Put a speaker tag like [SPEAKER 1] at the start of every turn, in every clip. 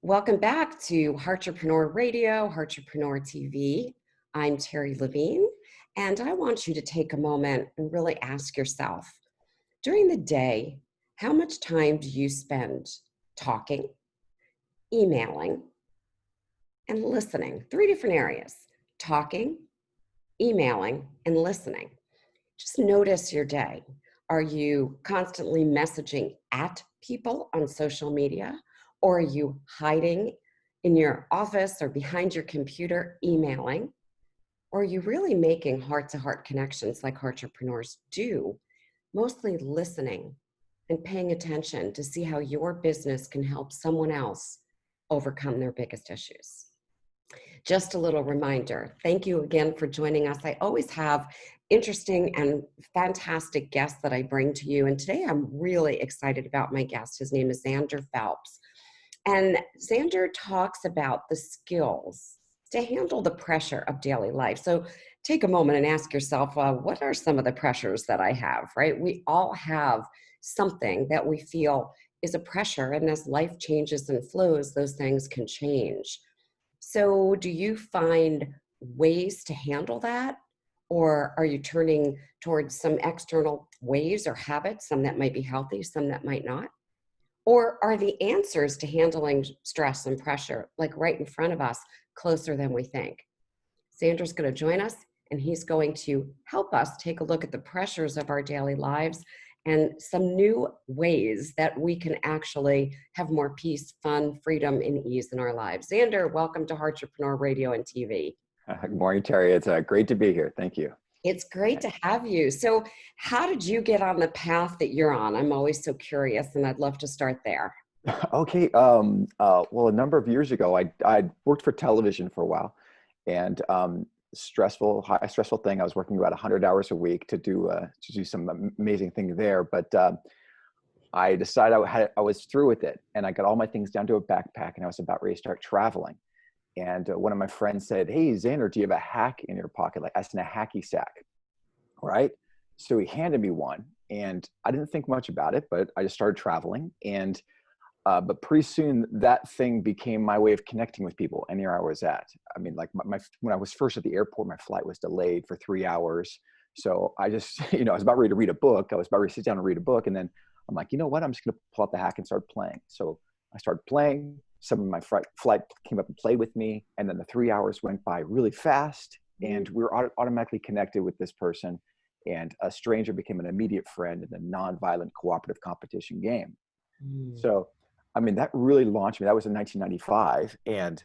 [SPEAKER 1] Welcome back to Heartrepreneur Radio, Heartrepreneur TV. I'm Terry Levine, and I want you to take a moment and really ask yourself, during the day, how much time do you spend talking, emailing, and listening? Three different areas: talking, emailing, and listening. Just notice your day. Are you constantly messaging at people on social media? Or are you hiding in your office or behind your computer emailing? Or are you really making heart-to-heart connections like entrepreneurs do, mostly listening and paying attention to see how your business can help someone else overcome their biggest issues? Just a little reminder, thank you again for joining us. I always have interesting and fantastic guests that I bring to you. And today I'm really excited about my guest. His name is Zander Phelps. And Zander talks about the skills to handle the pressure of daily life. So take a moment and ask yourself, what are some of the pressures that I have, right? We all have something that we feel is a pressure. And as life changes and flows, those things can change. So do you find ways to handle that? Or are you turning towards some external ways or habits, some that might be healthy, some that might not? Or are the answers to handling stress and pressure, like right in front of us, closer than we think? Zander's going to join us, and he's going to help us take a look at the pressures of our daily lives and some new ways that we can actually have more peace, fun, freedom, and ease in our lives. Zander, welcome to Heartrepreneur Radio and TV.
[SPEAKER 2] Good morning, Terry. It's great to be here. Thank you.
[SPEAKER 1] It's great to have you. So how did you get on the path that you're on? I'm always so curious, and I'd love to start there.
[SPEAKER 2] Okay. Well, a number of years ago, I worked for television for a while, and high stressful thing. I was working about 100 hours a week to do some amazing things there. But I decided I was through with it, and I got all my things down to a backpack, and I was about ready to start traveling. And one of my friends said, "Hey, Zander, do you have a hack in your pocket? Like, as in a hacky sack, right?" So he handed me one, and I didn't think much about it, but I just started traveling. And but pretty soon that thing became my way of connecting with people anywhere I was at. I mean, like when I was first at the airport, my flight was delayed for 3 hours. So I just, I was about ready to read a book. I was about ready to sit down and read a book. And then I'm like, you know what? I'm just going to pull out the hack and start playing. So I started playing. Some of my flight came up and played with me. And then the 3 hours went by really fast. And we were automatically connected with this person. And a stranger became an immediate friend in a nonviolent cooperative competition game. So, I mean, that really launched me. That was in 1995. And,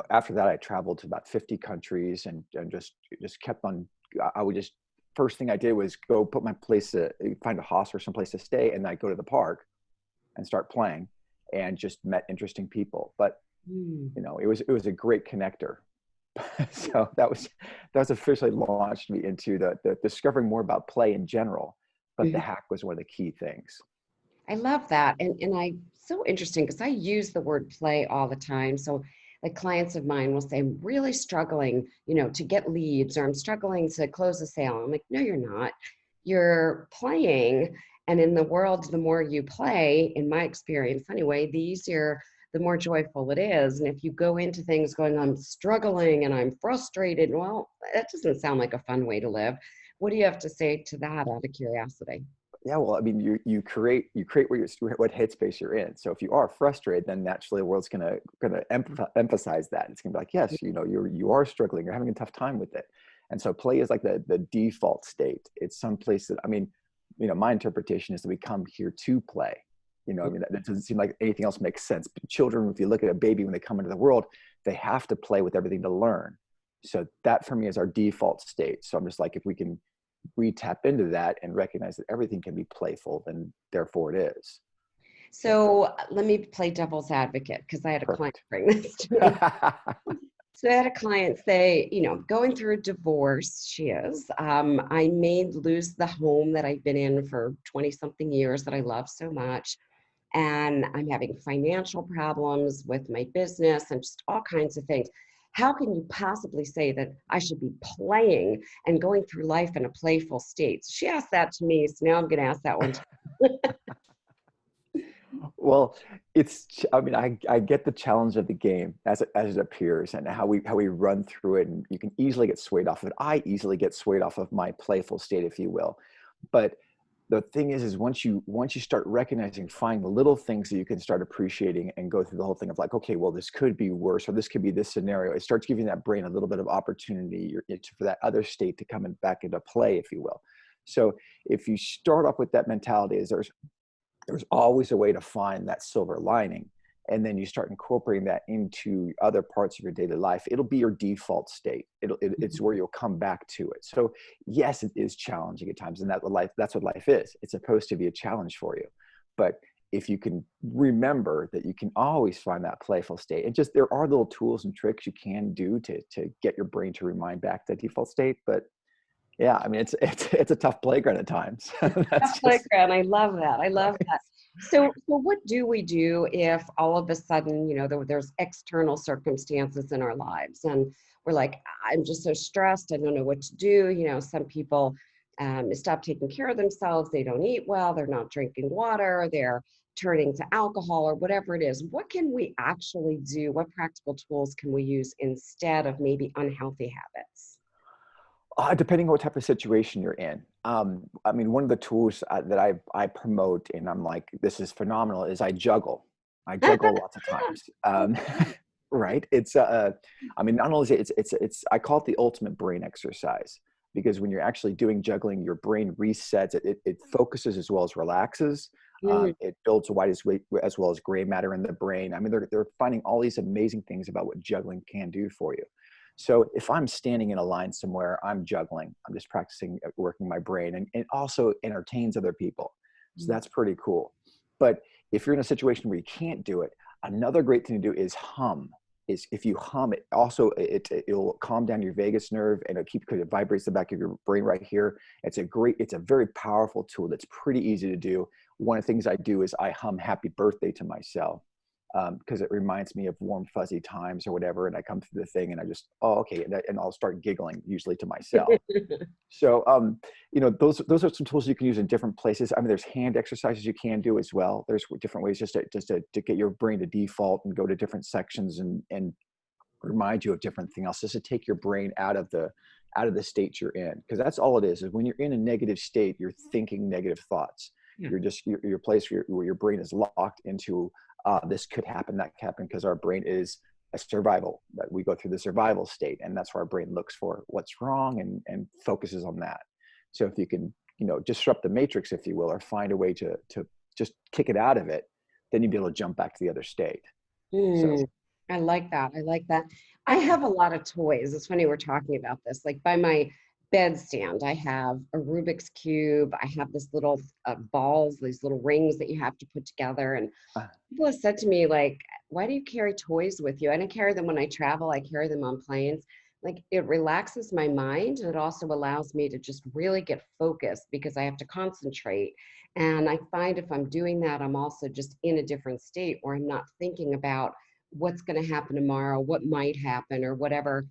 [SPEAKER 2] after that, I traveled to about 50 countries and just kept on. I would just, first thing I did was go put my place to find a hostel or someplace to stay. And then I'd go to the park and start playing and just met interesting people. But, it was a great connector. So that was officially launched me into the discovering more about play in general. But the hack was one of the key things.
[SPEAKER 1] I love that. And so interesting because I use the word play all the time. So like clients of mine will say, I'm really struggling, to get leads, or I'm struggling to close a sale. I'm like, no, you're not. You're playing. And in the world, the more you play, in my experience anyway, the easier, the more joyful it is. And if you go into things going, I'm struggling and I'm frustrated, well, that doesn't sound like a fun way to live. What do you have to say to that out of curiosity?
[SPEAKER 2] Yeah, well, I mean, you create what headspace you're in. So if you are frustrated, then naturally the world's gonna emphasize that. It's gonna be like, yes, you are struggling, you're having a tough time with it. And so play is like the default state. It's some place that, I mean, my interpretation is that we come here to play. I mean, that doesn't seem like anything else makes sense. But children, if you look at a baby when they come into the world, they have to play with everything to learn. So that for me is our default state. So I'm just like, if we can tap into that and recognize that everything can be playful, then therefore it is.
[SPEAKER 1] So let me play devil's advocate because I had a client bring this to me. So I had a client say, going through a divorce, she is. I may lose the home that I've been in for 20 something years that I love so much. And I'm having financial problems with my business and just all kinds of things. How can you possibly say that I should be playing and going through life in a playful state? So she asked that to me, so now I'm going to ask that one.
[SPEAKER 2] Well, I mean, I get the challenge of the game as it appears and how we run through it, and you can easily get swayed off of it. I easily get swayed off of my playful state, if you will. But the thing is once you start recognizing, find the little things that you can start appreciating and go through the whole thing of like, okay, well, this could be worse, or this could be this scenario. It starts giving that brain a little bit of opportunity for that other state to come back into play, if you will. So if you start off with that mentality, is there's always a way to find that silver lining, and then you start incorporating that into other parts of your daily life, it'll be your default state. It's where you'll come back to it. So yes, it is challenging at times, and that's what life is. It's supposed to be a challenge for you. But if you can remember that you can always find that playful state, and just there are little tools and tricks you can do to get your brain to remind back that default state. But yeah, I mean, it's a tough playground at times.
[SPEAKER 1] Tough
[SPEAKER 2] That's just
[SPEAKER 1] playground. I love that. I love
[SPEAKER 2] right.
[SPEAKER 1] that. So what do we do if all of a sudden, there's external circumstances in our lives and we're like, I'm just so stressed. I don't know what to do. Some people stop taking care of themselves. They don't eat well. They're not drinking water. They're turning to alcohol or whatever it is. What can we actually do? What practical tools can we use instead of maybe unhealthy habits?
[SPEAKER 2] Depending on what type of situation you're in. I mean, one of the tools that I promote, and I'm like, this is phenomenal, is I juggle. I juggle lots of times. Right? I mean, not only is I call it the ultimate brain exercise, because when you're actually doing juggling, your brain resets. It focuses as well as relaxes.
[SPEAKER 1] Mm,
[SPEAKER 2] It builds white as well as gray matter in the brain. I mean, they're finding all these amazing things about what juggling can do for you. So if I'm standing in a line somewhere, I'm juggling. I'm just practicing working my brain, and also entertains other people. So
[SPEAKER 1] mm,
[SPEAKER 2] that's pretty cool. But if you're in a situation where you can't do it, another great thing to do is hum. Is if you hum, it'll calm down your vagus nerve, and because it vibrates the back of your brain right here. It's a very powerful tool that's pretty easy to do. One of the things I do is I hum "Happy Birthday" to myself, because it reminds me of warm fuzzy times or whatever, and I come through the thing and I just, oh, okay, and I'll start giggling, usually to myself. So those are some tools you can use in different places. I mean, there's hand exercises you can do as well. There's different ways just to get your brain to default and go to different sections and remind you of different things else, just to take your brain out of the state you're in, because that's all it is when you're in a negative state, you're thinking negative thoughts.
[SPEAKER 1] yeah.
[SPEAKER 2] Your place where your brain is locked into, this could happen, that could happen, because our brain is a survival, that we go through the survival state, and that's where our brain looks for what's wrong and focuses on that. So if you can, disrupt the matrix, if you will, or find a way to just kick it out of it, then you'd be able to jump back to the other state. So
[SPEAKER 1] Mm, I like that. I like that. I have a lot of toys. It's funny we're talking about this. Like by my bedstand, I have a Rubik's Cube. I have this little balls, these little rings that you have to put together. And
[SPEAKER 2] uh,
[SPEAKER 1] people have said to me, like, why do you carry toys with you? I don't carry them when I travel. I carry them on planes. Like it relaxes my mind. It also allows me to just really get focused because I have to concentrate. And I find if I'm doing that, I'm also just in a different state where I'm not thinking about what's going to happen tomorrow, what might happen, or whatever.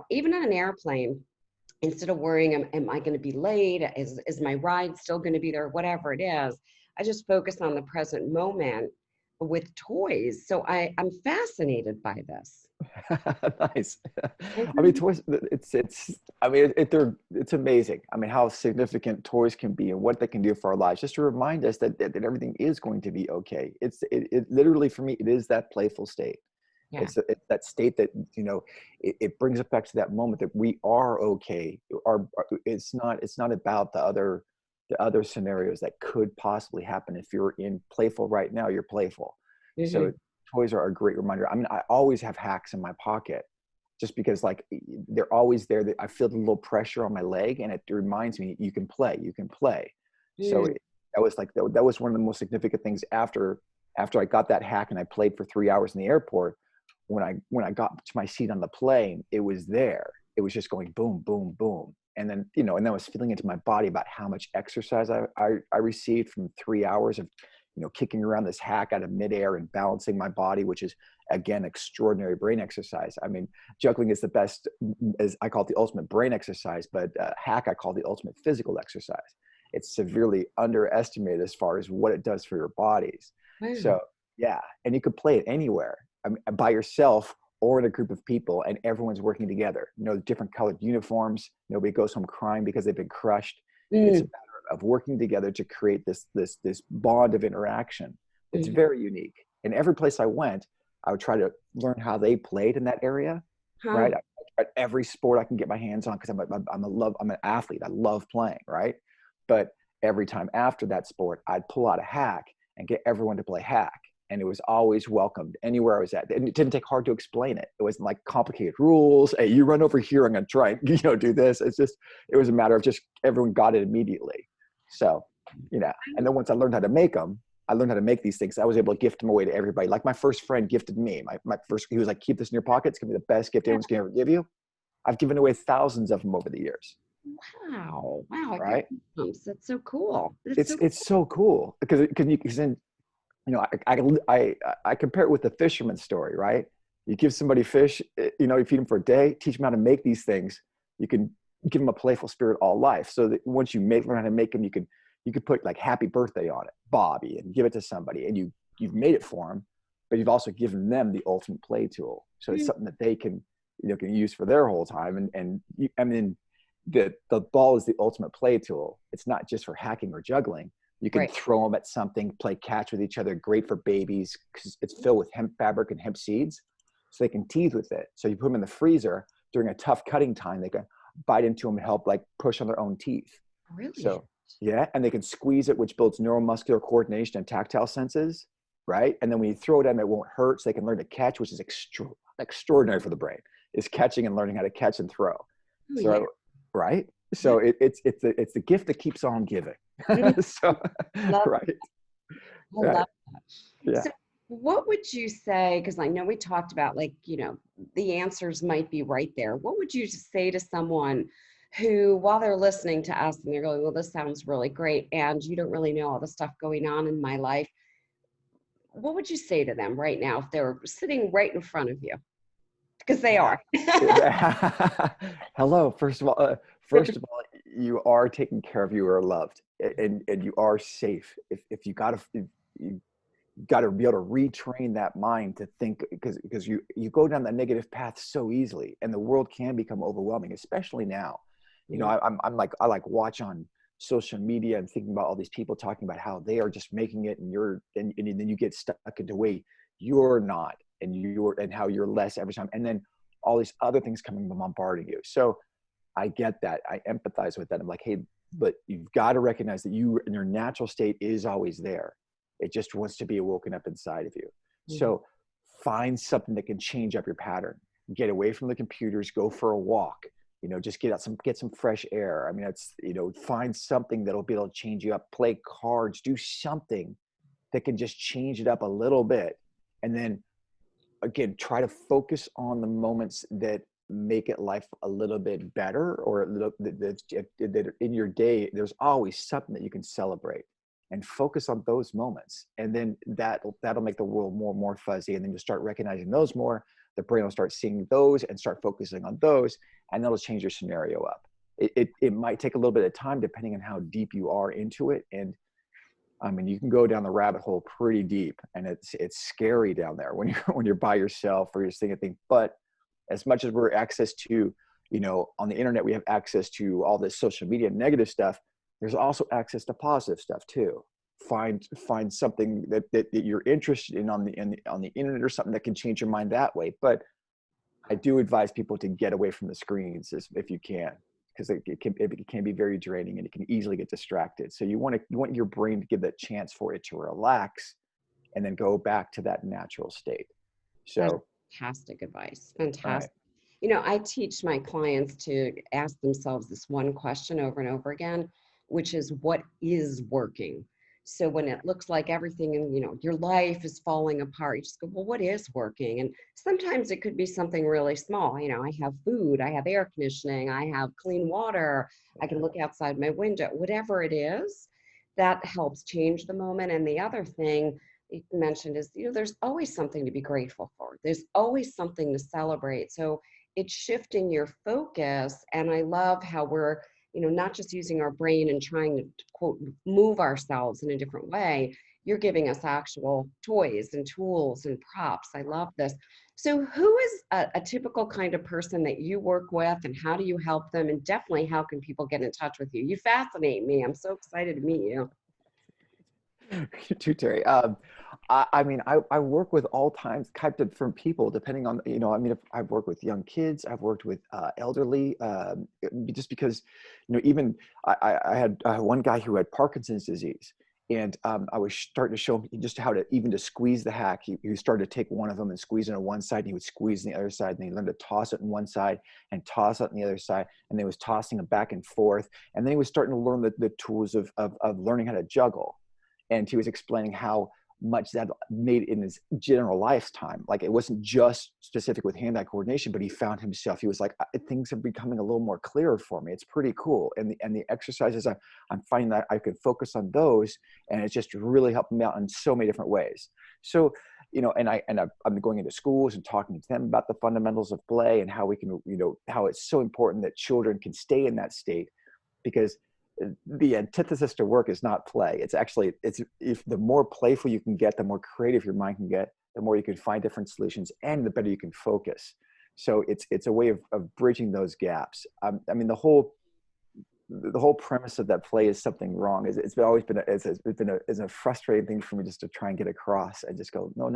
[SPEAKER 1] Even on an airplane, instead of worrying, am I going to be late? Is my ride still going to be there? Whatever it is, I just focus on the present moment with toys. So I'm fascinated by this.
[SPEAKER 2] nice.
[SPEAKER 1] I
[SPEAKER 2] I mean,
[SPEAKER 1] really,
[SPEAKER 2] toys. I mean, it's amazing. I mean, how significant toys can be and what they can do for our lives, just to remind us that everything is going to be okay. It literally, for me, it is that playful state.
[SPEAKER 1] yeah.
[SPEAKER 2] It's that state that, it brings us back to that moment that we are okay. It's not about the other scenarios that could possibly happen. If you're in playful right now, you're playful. So
[SPEAKER 1] Hmm.
[SPEAKER 2] toys are a great reminder. I mean, I always have hacks in my pocket, just because, like, they're always there. That I feel the little pressure on my leg, and it reminds me, you can play, you can play. So
[SPEAKER 1] Mm,
[SPEAKER 2] that was one of the most significant things after I got that hack and I played for 3 hours in the airport. When I got to my seat on the plane, it was there. It was just going boom, boom, boom. And then, I was feeling into my body about how much exercise I received from 3 hours of, kicking around this hack out of midair and balancing my body, which is, again, extraordinary brain exercise. I mean, juggling is the best, as I call it, the ultimate brain exercise, but hack I call the ultimate physical exercise. It's severely underestimated as far as what it does for your bodies. So
[SPEAKER 1] wow.
[SPEAKER 2] Yeah, and you could play it anywhere. I mean, by yourself or in a group of people, and everyone's working together. Different colored uniforms. Nobody goes home crying because they've been crushed. It's a
[SPEAKER 1] Mm,
[SPEAKER 2] matter of working together to create this bond of interaction. It's
[SPEAKER 1] mhm.
[SPEAKER 2] very unique. And every place I went, I would try to learn how they played in that area.
[SPEAKER 1] Huh.
[SPEAKER 2] Right, I tried every sport I can get my hands on because I'm an athlete. I love playing. Right, but every time after that sport, I'd pull out a hack and get everyone to play hack, and it was always welcomed anywhere I was at. And it didn't take hard to explain it. It wasn't like complicated rules. Hey, you run over here, I'm gonna try and do this. It was a matter of just everyone got it immediately. So, and then once I learned how to make them, I learned how to make these things. I was able to gift them away to everybody. Like my first friend gifted me. My first, he was like, keep this in your pocket. It's gonna be the best gift anyone's gonna ever give you. I've given away thousands of them over the years.
[SPEAKER 1] Wow. Wow. I got
[SPEAKER 2] Right?
[SPEAKER 1] goosebumps. That's so cool. That's
[SPEAKER 2] It's
[SPEAKER 1] so
[SPEAKER 2] it's so cool because then I compare it with the fisherman story, right? You give somebody fish, you feed them for a day, teach them how to make these things. You can give them a playful spirit all life. So that once you learn how to make them, you could put like happy birthday on it, Bobby, and give it to somebody, and you've made it for them, but you've also given them the ultimate play tool. So it's
[SPEAKER 1] cool.
[SPEAKER 2] something that they can use for their whole time. I mean, the ball is the ultimate play tool. It's not just for hacking or juggling. You can
[SPEAKER 1] Right.
[SPEAKER 2] throw them at something, play catch with each other. Great for babies because it's filled with hemp fabric and hemp seeds, so they can tease with it. So you put them in the freezer during a tough cutting time. They can bite into them and help like push on their own teeth.
[SPEAKER 1] Really?
[SPEAKER 2] So yeah, and they can squeeze it, which builds neuromuscular coordination and tactile senses, right? And then when you throw it at them, it won't hurt. So they can learn to catch, which is extraordinary for the brain. Is catching and learning how to catch and throw.
[SPEAKER 1] Oh, yeah.
[SPEAKER 2] So right.
[SPEAKER 1] Yeah.
[SPEAKER 2] So it's the gift that keeps on giving.
[SPEAKER 1] Mm,
[SPEAKER 2] So
[SPEAKER 1] love,
[SPEAKER 2] right.
[SPEAKER 1] I
[SPEAKER 2] Right.
[SPEAKER 1] love that.
[SPEAKER 2] Yeah.
[SPEAKER 1] So, what would you say? Because I know we talked about, like, the answers might be right there. What would you say to someone who, while they're listening to us and they're going, well, this sounds really great, and you don't really know all the stuff going on in my life? What would you say to them right now if they were sitting right in front of you? Because they
[SPEAKER 2] Yeah.
[SPEAKER 1] are.
[SPEAKER 2] Hello. First of all, you are taken care of. You are loved, and you are safe. If you got to be able to retrain that mind to think, because you go down that negative path so easily, and the world can become overwhelming, especially now.
[SPEAKER 1] Mm,
[SPEAKER 2] I like watch on social media and thinking about all these people talking about how they are just making it, and then you get stuck into way you're not, and how you're less every time, and then all these other things coming bombarding you. So I get that. I empathize with that. I'm like, hey, but you've got to recognize that you in your natural state is always there. It just wants to be awoken up inside of you.
[SPEAKER 1] mhm.
[SPEAKER 2] So find something that can change up your pattern. Get away from the computers, go for a walk, just get some fresh air. I mean, find something that'll be able to change you up, play cards, do something that can just change it up a little bit. And then again, try to focus on the moments that make it life a little bit better, or a little that in your day there's always something that you can celebrate, and focus on those moments, and then that'll make the world more fuzzy, and then you start recognizing those more. The brain will start seeing those and start focusing on those, and that'll change your scenario up. It might take a little bit of time depending on how deep you are into it, and I mean, you can go down the rabbit hole pretty deep, and it's scary down there when you're when you're by yourself or you're just thinking things. But as much as we're access to, on the internet, we have access to all this social media negative stuff. There's also access to positive stuff too. Find something that you're interested in on the internet, or something that can change your mind that way. But I do advise people to get away from the screens if you can, because it can be very draining, and it can easily get distracted. So you want your brain to give that chance for it to relax, and then go back to that natural state.
[SPEAKER 1] That's
[SPEAKER 2] So,
[SPEAKER 1] fantastic advice.
[SPEAKER 2] all right.
[SPEAKER 1] Fantastic. I teach my clients to ask themselves this one question over and over again, which is, what is working? So when it looks like everything in, your life is falling apart, you just go, well, what is working? And sometimes it could be something really small. I have food, I have air conditioning, I have clean water, I can look outside my window, whatever it is, that helps change the moment. And the other thing you mentioned is, there's always something to be grateful for. There's always something to celebrate. So it's shifting your focus. And I love how we're, not just using our brain and trying to, quote, move ourselves in a different way. you're giving us actual toys and tools and props. I love this. So who is a typical kind of person that you work with, and how do you help them? And definitely, how can people get in touch with you? You fascinate me. I'm so excited to meet you.
[SPEAKER 2] You too, Terry. I mean, I work with all types of different people, depending on, I mean, if I've worked with young kids, I've worked with elderly, just because, even I had one guy who had Parkinson's disease, and I was starting to show him just how to even to squeeze the hack. He started to take one of them and squeeze it on one side, and he would squeeze on the other side, and he learned to toss it on one side and toss it on the other side, and then he was tossing it back and forth, and then he was starting to learn the tools of learning how to juggle. And he was explaining how much that made in his general lifetime. Like, it wasn't just specific with hand-eye coordination, but he found himself, he was like, things are becoming a little more clearer for me. It's pretty cool. And the exercises, I'm finding that I can focus on those, and it's just really helped me out in so many different ways. So, I'm going into schools and talking to them about the fundamentals of play and how we can, how it's so important that children can stay in that state, because the antithesis to work is not play. It's actually, if the more playful you can get, the more creative your mind can get, the more you can find different solutions, and the better you can focus. So it's a way of bridging those gaps. I mean, the whole premise of that play is something wrong. It's been a frustrating thing for me just to try and get across, and just go, no,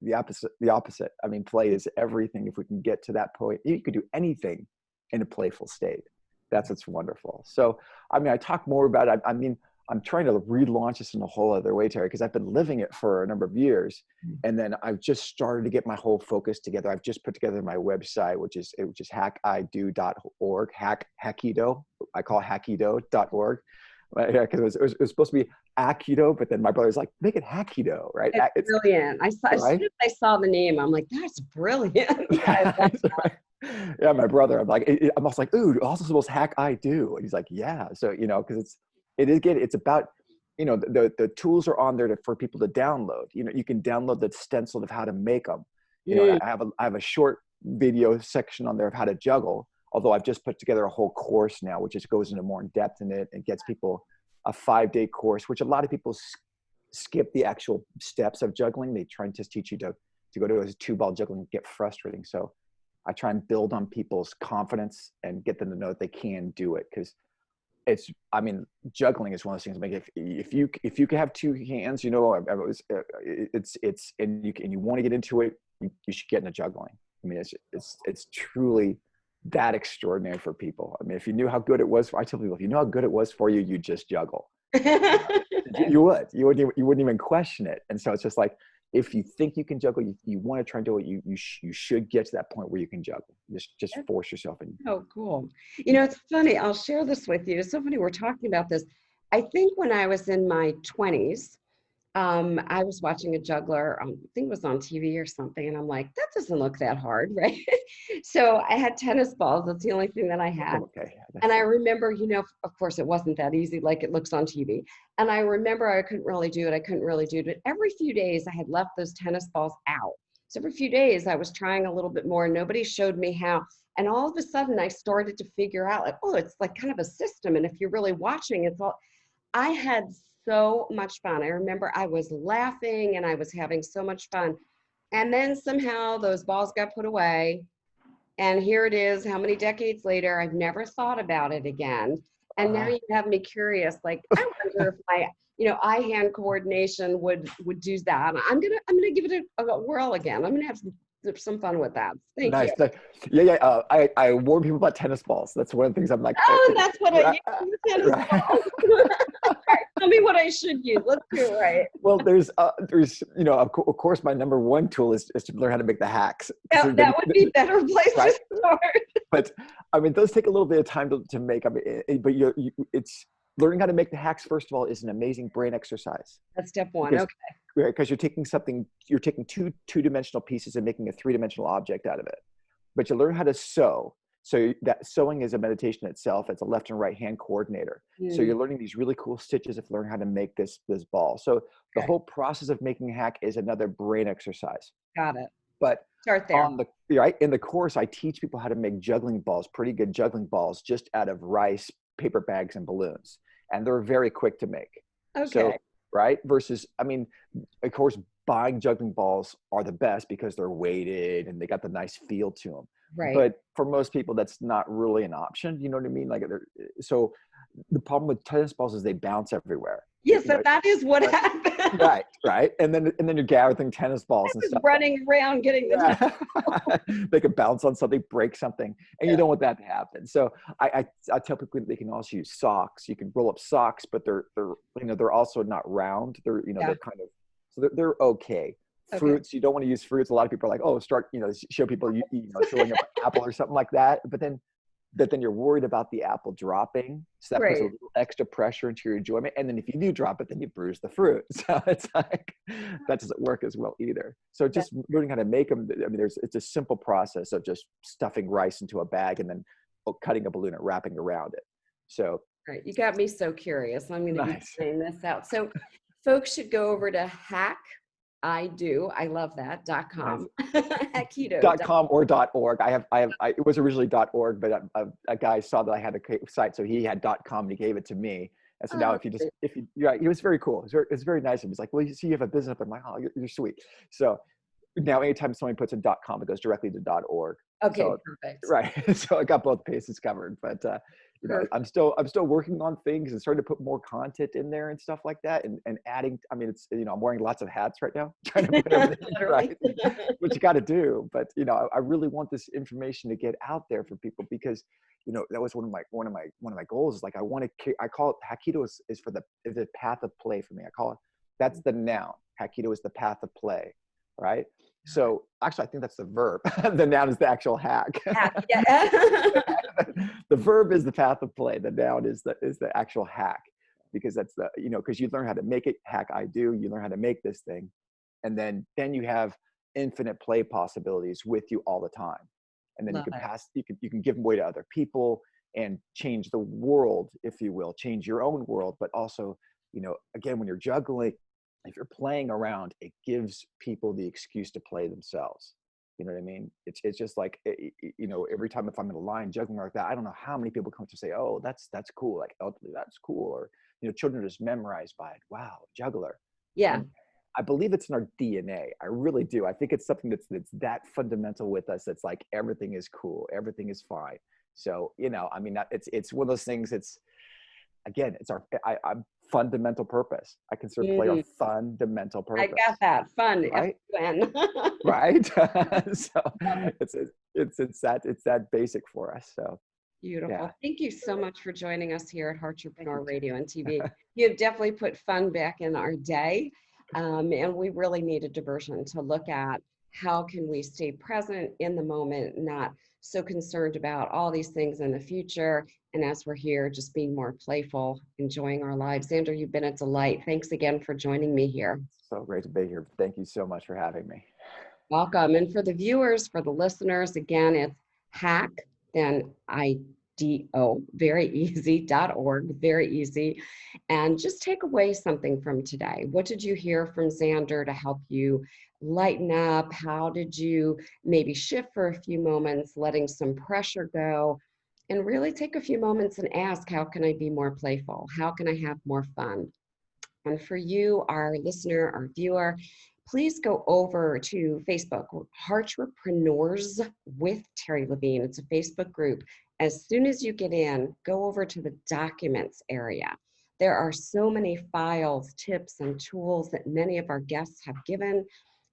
[SPEAKER 2] the opposite. I mean, play is everything. If we can get to that point, you could do anything in a playful state. That's what's wonderful. So, I mean, I talk more about it. I mean, I'm trying to relaunch this in a whole other way, Terry, because I've been living it for a number of years. And then I've just started to get my whole focus together. I've just put together my website, which is hackido.org, hackido. I call it hackido.org. Because it was supposed to be Aikido, but then my brother's like, make it Hackido, right?
[SPEAKER 1] It's brilliant. I saw, as soon
[SPEAKER 2] right?
[SPEAKER 1] as I saw the name, I'm like, that's brilliant. I love that.
[SPEAKER 2] Yeah, my brother, I'm like, I'm also like, ooh, also supposed to hack I do. And he's like, yeah. So, because it's about, the tools are on there for people to download. You can download the stencil of how to make them.
[SPEAKER 1] Mm.
[SPEAKER 2] I have a short video section on there of how to juggle. Although I've just put together a whole course now, which just goes into more in depth in it and gets people a 5-day course, which a lot of people skip the actual steps of juggling. They try and just teach you to go to a 2-ball juggling and get frustrating. So I try and build on people's confidence and get them to know that they can do it. Because juggling is one of those things. Like, if you can have 2 hands, and you want to get into it, you should get into juggling. I mean, it's truly that extraordinary for people. I mean, if you knew how good it was, I tell people, if you know how good it was for you, you just juggle. You wouldn't even question it. And so it's just like, if you think you can juggle, you want to try and do it, you should get to that point where you can juggle. Just force yourself in.
[SPEAKER 1] Oh, cool. It's funny. I'll share this with you. It's so funny we're talking about this. I think when I was in my 20s, I was watching a juggler, I think it was on TV or something, and I'm like, that doesn't look that hard, right? So I had tennis balls. That's the only thing that I had.
[SPEAKER 2] Okay.
[SPEAKER 1] And I remember, of course, it wasn't that easy like it looks on TV. And I remember I couldn't really do it. But every few days, I had left those tennis balls out. So every few days, I was trying a little bit more. Nobody showed me how. And all of a sudden, I started to figure out, like, oh, it's like kind of a system. And if you're really watching, it's all. I had so much fun. I remember I was laughing and I was having so much fun. And then somehow those balls got put away. And here it is, how many decades later, I've never thought about it again. And now you have me curious, like, I wonder if my, eye-hand coordination would do that. I'm gonna give it a whirl again. I'm gonna have some fun with that. Thank you.
[SPEAKER 2] Nice. Yeah. I warn people about tennis balls. That's one of the things I'm like.
[SPEAKER 1] Oh, that's what I use tennis
[SPEAKER 2] right.
[SPEAKER 1] balls. All right, tell me what I should use. Let's do it right.
[SPEAKER 2] Well, there's of course, my number one tool is to learn how to make the hacks.
[SPEAKER 1] That would be a better place
[SPEAKER 2] right?
[SPEAKER 1] to start.
[SPEAKER 2] But I mean, those take a little bit of time to make. I mean, but it's learning how to make the hacks. First of all, is an amazing brain exercise.
[SPEAKER 1] That's step one.
[SPEAKER 2] Because,
[SPEAKER 1] okay.
[SPEAKER 2] Because you're taking two-dimensional pieces and making a 3-dimensional object out of it. But you learn how to sew. So that sewing is a meditation itself. It's a left and right hand coordinator. So you're learning these really cool stitches of learning how to make this ball. So the whole process of making a hack is another brain exercise.
[SPEAKER 1] Got it.
[SPEAKER 2] But
[SPEAKER 1] start there.
[SPEAKER 2] In the course, I teach people how to make juggling balls, pretty good juggling balls, just out of rice, paper bags, and balloons. And they're very quick to make.
[SPEAKER 1] Okay.
[SPEAKER 2] So, right? Versus, I mean, of course, buying juggling balls are the best because they're weighted and they got the nice feel to them.
[SPEAKER 1] Right.
[SPEAKER 2] But for most people, that's not really an option. You know what I mean? Like, so the problem with tennis balls is they bounce everywhere.
[SPEAKER 1] Yes,
[SPEAKER 2] You know,
[SPEAKER 1] that is what
[SPEAKER 2] right,
[SPEAKER 1] happened.
[SPEAKER 2] right, right. And then you're gathering tennis
[SPEAKER 1] I
[SPEAKER 2] balls and
[SPEAKER 1] was
[SPEAKER 2] stuff.
[SPEAKER 1] running around getting the
[SPEAKER 2] Yeah. They could bounce on something, break something, and you
[SPEAKER 1] yeah,
[SPEAKER 2] don't want that to happen. So I tell people they can also use socks. You can roll up socks, but they're they're also not round. They're
[SPEAKER 1] yeah.
[SPEAKER 2] they're kind of, so they're okay.
[SPEAKER 1] Okay.
[SPEAKER 2] Fruits, you don't want to use fruits. A lot of people are like, oh, start show people throwing up an apple or something like that. But then you're worried about the apple dropping. So that puts a
[SPEAKER 1] Right.
[SPEAKER 2] little extra pressure into your enjoyment. And then if you do drop it, then you bruise the fruit. So it's like, that doesn't work as well either. So
[SPEAKER 1] That's
[SPEAKER 2] just learning how to make them. I mean, it's a simple process of just stuffing rice into a bag and then cutting a balloon and wrapping around it. So
[SPEAKER 1] great. You got me so curious. I'm going to be
[SPEAKER 2] nice.
[SPEAKER 1] trying this out. So folks should go over to I love that,
[SPEAKER 2] Nice.
[SPEAKER 1] .com, keto.
[SPEAKER 2] .com or .org. It was originally .org, but a guy saw that I had a site, so he had .com and he gave it to me. And so now
[SPEAKER 1] Oh,
[SPEAKER 2] yeah, it was very cool. It's very nice. He was like, well, you see, you have a business. I'm like, oh, you're sweet. So now anytime somebody puts in .com, it goes directly to .org.
[SPEAKER 1] okay,
[SPEAKER 2] So,
[SPEAKER 1] perfect.
[SPEAKER 2] right. So I got both bases covered, but
[SPEAKER 1] Perfect.
[SPEAKER 2] I'm still working on things and starting to put more content in there and stuff like that, and adding. I mean, it's I'm wearing lots of hats right now, trying to put everything
[SPEAKER 1] Literally.
[SPEAKER 2] right, what you got to do. But I really want this information to get out there for people because that was one of my goals. Is like I call it Hakido is the path of play for me. I call it, that's the noun. Hakido is the path of play, right? So actually, I think that's the verb. The noun is the actual hack.
[SPEAKER 1] Yeah.
[SPEAKER 2] The verb is the path of play. The noun is the actual hack, because that's because you learn how to make it. Hack I do. You learn how to make this thing, and then you have infinite play possibilities with you all the time. And then you
[SPEAKER 1] Love
[SPEAKER 2] can
[SPEAKER 1] it.
[SPEAKER 2] pass. You can give them away to other people and change the world, if you will, change your own world. But also, again, when you're juggling, if you're playing around, it gives people the excuse to play themselves. You know what I mean? It's just like, every time if I'm in a line juggling like that, I don't know how many people come to say, oh, that's cool. Like, elderly, that's cool. Or, children are just memorized by it. Wow, juggler.
[SPEAKER 1] Yeah.
[SPEAKER 2] And I believe it's in our DNA. I really do. I think it's something that's that fundamental with us. That's like, everything is cool. Everything is fine. So, I mean, it's one of those things. It's our fundamental purpose. I consider play our
[SPEAKER 1] Mm,
[SPEAKER 2] fundamental
[SPEAKER 1] I got
[SPEAKER 2] purpose,
[SPEAKER 1] that. Fun.
[SPEAKER 2] right?
[SPEAKER 1] Fun.
[SPEAKER 2] Right. So
[SPEAKER 1] Love it.
[SPEAKER 2] it's that basic for us. So yeah.
[SPEAKER 1] Beautiful. Thank you so much for joining us here at
[SPEAKER 2] Thank you,
[SPEAKER 1] Entrepreneur
[SPEAKER 2] Terry.
[SPEAKER 1] Radio and TV. You have definitely put fun back in our day. And we really need a diversion to look at how can we stay present in the moment, not so concerned about all these things in the future. And as we're here, just being more playful, enjoying our lives. Zander, you've been a delight. Thanks again for joining me here.
[SPEAKER 2] So great to be here. Thank you so much for having me.
[SPEAKER 1] Welcome. And for the viewers, for the listeners, again, it's hack, then IDO, very easy.org, very easy. And just take away something from today. What did you hear from Zander to help you lighten up? How did you maybe shift for a few moments, letting some pressure go? And really take a few moments and ask, how can I be more playful? How can I have more fun? And for you, our listener, our viewer, please go over to Facebook, Entrepreneurs with Terry Levine. It's a Facebook group. As soon as you get in, go over to the documents area. There are so many files, tips, and tools that many of our guests have given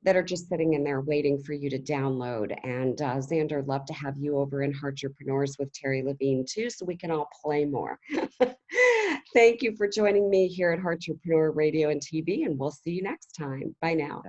[SPEAKER 1] that are just sitting in there waiting for you to download. And Zander, love to have you over in Entrepreneurs with Terry Levine too, so we can all play more. Thank you for joining me here at Entrepreneur Radio and TV, and we'll see you next time. Bye now.